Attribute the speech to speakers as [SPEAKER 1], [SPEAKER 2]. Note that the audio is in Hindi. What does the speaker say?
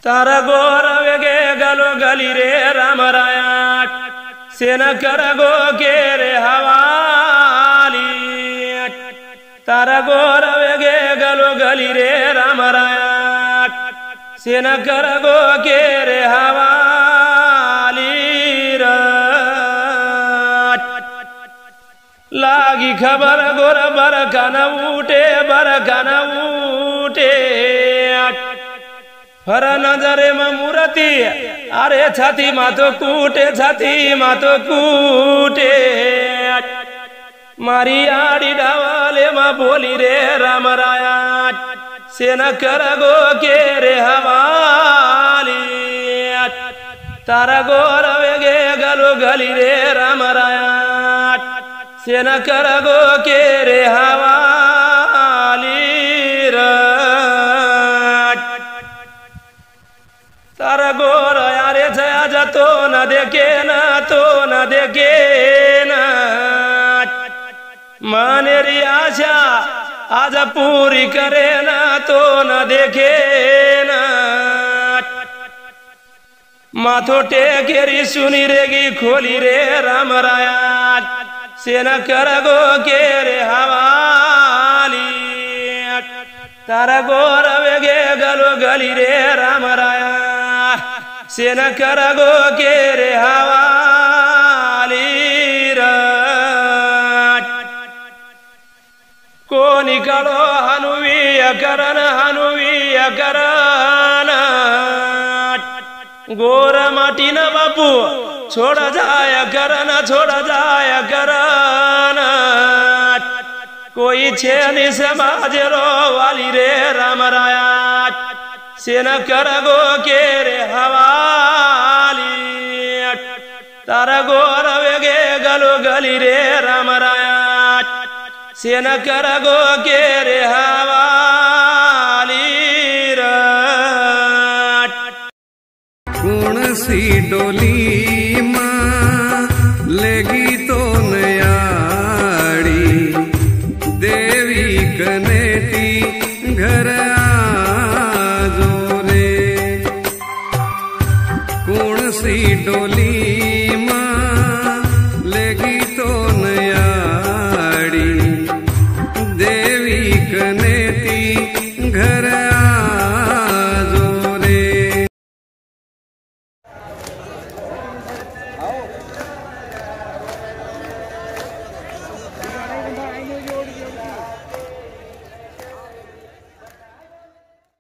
[SPEAKER 1] तारा गोर वेगे गलो गली रे राम राया सेना कर गो के रे हवाली। तारा गोर वेगे गलो गली रे राम राया सेना कर गो के रे हवाली। लागी खबर गोर बरकन उठे हर नजरे में मूर्ति अरे छाती मातो कूटे मारी आड़ी डावाले में बोली रे राम राया सेना कर गो के रे हवाली। तारा गोर वेगे गलो गली रे राम राया सेना कर गो के रे हवाली। तारा गोर यारे छया जतो न देखे न मानेरी आशा आज पूरी करे ना तो न देखे न माथो टेकेरी सुनी रेगी खोली रे राम राया सेना कर गो के रे हवाली। तारा गोर वेगे गलो गली रे राम राया सेना कर गो के रे हवाली। को निकलो हनुवी करन गोर माटी न बापू छोड़ जाया करन कोई छेनी समाज रो वाली रे राम राया सेना कर गो के रे हवाली। तारा गोर वेगे गलो गली रे राम राया सेना कर गो के रे हवाली।
[SPEAKER 2] कौन सी डोली माँ लेगी तो नयाड़ी देवी कनेती घर आजो रे। कौन सी डोली